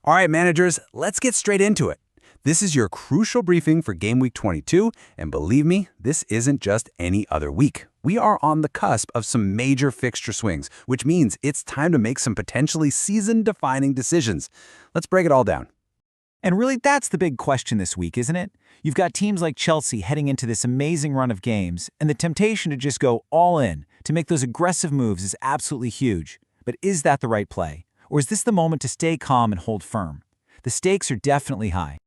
All right, managers, let's get straight into it. This is your crucial briefing for Game Week 22, and believe me, this isn't just any other week. We are on the cusp of some major fixture swings, which means it's time to make some potentially season-defining decisions. Let's break it all down. And really, that's the big question this week, isn't it? You've got teams like Chelsea heading into this amazing run of games, and the temptation to just go all in, to make those aggressive moves is absolutely huge. But is that the right play? Or is this the moment to stay calm and hold firm? The stakes are definitely high.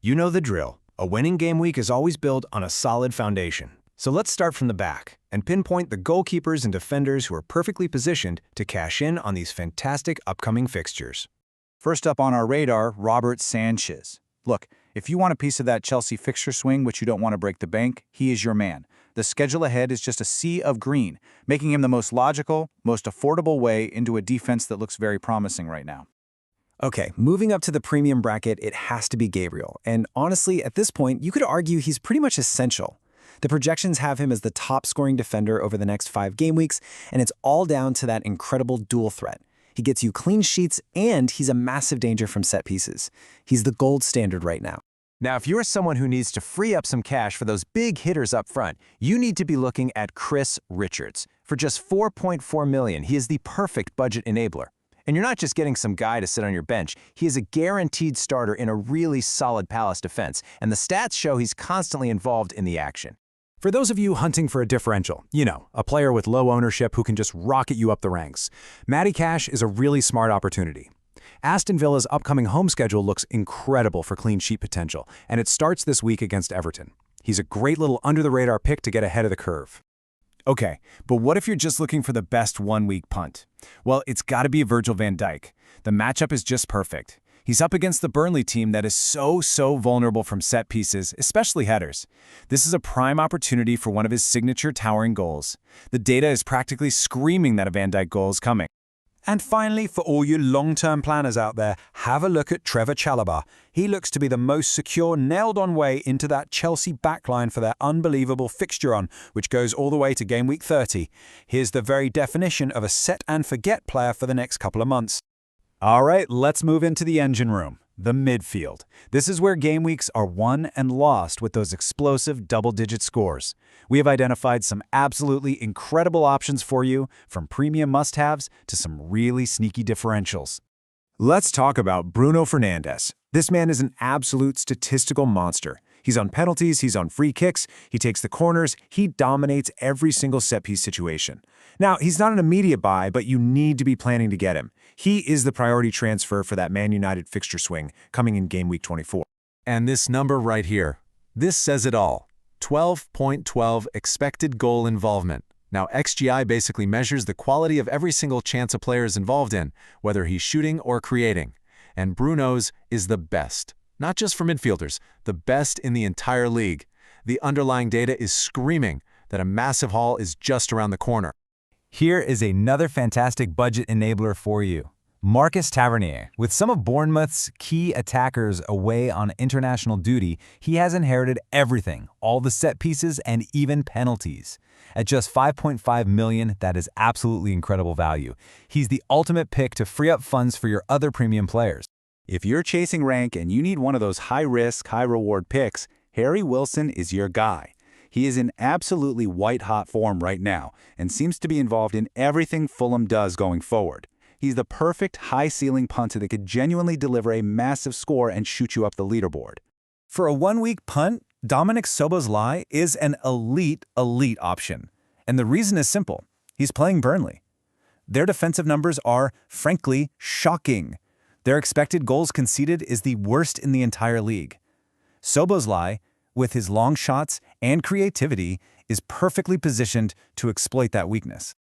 You know the drill. A winning game week is always built on a solid foundation. So let's start from the back and pinpoint the goalkeepers and defenders who are perfectly positioned to cash in on these fantastic upcoming fixtures. First up on our radar, Robert Sanchez. Look, if you want a piece of that Chelsea fixture swing but you don't want to break the bank, he is your man. The schedule ahead is just a sea of green, making him the most logical, most affordable way into a defense that looks very promising right now. Okay, moving up to the premium bracket, it has to be Gabriel. And honestly, at this point, you could argue he's pretty much essential. The projections have him as the top scoring defender over the next 5 game weeks, and it's all down to that incredible dual threat. He gets you clean sheets, and he's a massive danger from set pieces. He's the gold standard right now. Now, if you're someone who needs to free up some cash for those big hitters up front, you need to be looking at Chris Richards. For just $4.4 million, he is the perfect budget enabler. And you're not just getting some guy to sit on your bench, he is a guaranteed starter in a really solid Palace defense, and the stats show he's constantly involved in the action. For those of you hunting for a differential, a player with low ownership who can just rocket you up the ranks, Matty Cash is a really smart opportunity. Aston Villa's upcoming home schedule looks incredible for clean sheet potential, and it starts this week against Everton. He's a great little under-the-radar pick to get ahead of the curve. Okay, but what if you're just looking for the best one-week punt? Well, it's got to be Virgil van Dijk. The matchup is just perfect. He's up against the Burnley team that is so vulnerable from set pieces, especially headers. This is a prime opportunity for one of his signature towering goals. The data is practically screaming that a Van Dijk goal is coming. And finally, for all you long-term planners out there, have a look at Trevor Chalobah. He looks to be the most secure, nailed-on way into that Chelsea backline for their unbelievable fixture run, which goes all the way to Game Week 30. Here's the very definition of a set-and-forget player for the next couple of months. All right, let's move into the engine room, the midfield. This is where game weeks are won and lost with those explosive double-digit scores. We have identified some absolutely incredible options for you, from premium must-haves to some really sneaky differentials. Let's talk about Bruno Fernandes. This man is an absolute statistical monster. He's on penalties, he's on free kicks, he takes the corners, he dominates every single set-piece situation. Now, he's not an immediate buy, but you need to be planning to get him. He is the priority transfer for that Man United fixture swing coming in Game Week 24. And this number right here, this says it all. 12.12 expected goal involvement. Now, XGI basically measures the quality of every single chance a player is involved in, whether he's shooting or creating. And Bruno's is the best. Not just for midfielders, the best in the entire league. The underlying data is screaming that a massive haul is just around the corner. Here is another fantastic budget enabler for you. Marcus Tavernier. With some of Bournemouth's key attackers away on international duty, he has inherited everything, all the set pieces and even penalties. At just $5.5 million, that is absolutely incredible value. He's the ultimate pick to free up funds for your other premium players. If you're chasing rank and you need one of those high-risk, high-reward picks, Harry Wilson is your guy. He is in absolutely white-hot form right now and seems to be involved in everything Fulham does going forward. He's the perfect high-ceiling punter that could genuinely deliver a massive score and shoot you up the leaderboard. For a one-week punt, Dominic Szoboszlai is an elite option. And the reason is simple. He's playing Burnley. Their defensive numbers are, frankly, shocking. Their expected goals conceded is the worst in the entire league. Szoboszlai, with his long shots and creativity, is perfectly positioned to exploit that weakness.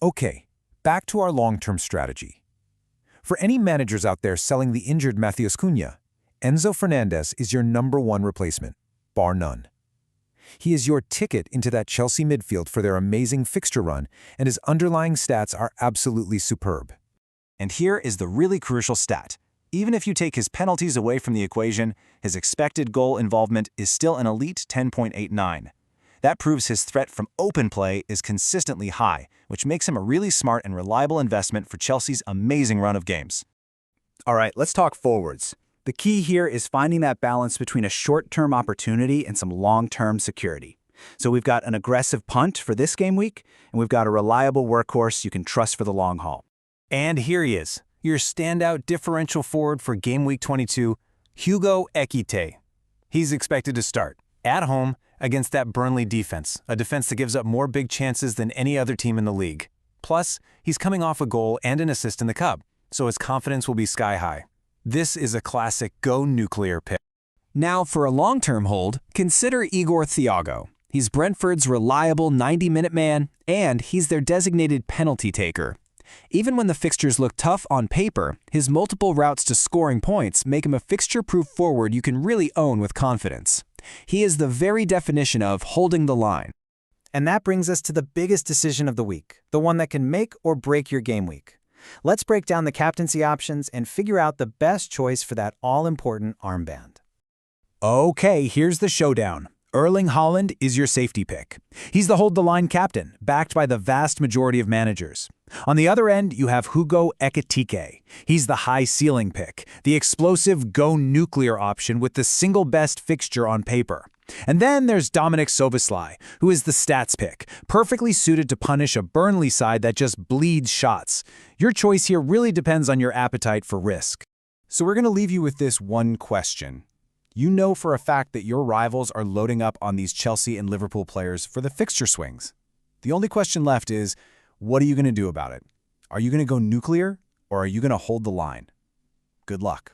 Okay, back to our long-term strategy. For any managers out there selling the injured Matheus Cunha, Enzo Fernandez is your #1 replacement, bar none. He is your ticket into that Chelsea midfield for their amazing fixture run, and his underlying stats are absolutely superb. And here is the really crucial stat. Even if you take his penalties away from the equation, his expected goal involvement is still an elite 10.89. That proves his threat from open play is consistently high, which makes him a really smart and reliable investment for Chelsea's amazing run of games. All right, let's talk forwards. The key here is finding that balance between a short-term opportunity and some long-term security. So we've got an aggressive punt for this game week, and we've got a reliable workhorse you can trust for the long haul. And here he is, your standout differential forward for Game Week 22, Hugo Ekitike. He's expected to start, at home, against that Burnley defense, a defense that gives up more big chances than any other team in the league. Plus, he's coming off a goal and an assist in the Cup, so his confidence will be sky high. This is a classic go nuclear pick. Now for a long-term hold, consider Igor Thiago. He's Brentford's reliable 90-minute man, and he's their designated penalty taker. Even when the fixtures look tough on paper, his multiple routes to scoring points make him a fixture-proof forward you can really own with confidence. He is the very definition of holding the line. And that brings us to the biggest decision of the week, the one that can make or break your game week. Let's break down the captaincy options and figure out the best choice for that all-important armband. Okay, here's the showdown. Erling Haaland is your safety pick. He's the hold-the-line captain, backed by the vast majority of managers. On the other end, you have Hugo Ekitike. He's the high-ceiling pick, the explosive go-nuclear option with the single best fixture on paper. And then there's Dominic Szoboszlai, who is the stats pick, perfectly suited to punish a Burnley side that just bleeds shots. Your choice here really depends on your appetite for risk. So we're going to leave you with this one question. You know for a fact that your rivals are loading up on these Chelsea and Liverpool players for the fixture swings. The only question left is, what are you going to do about it? Are you going to go nuclear, or are you going to hold the line? Good luck.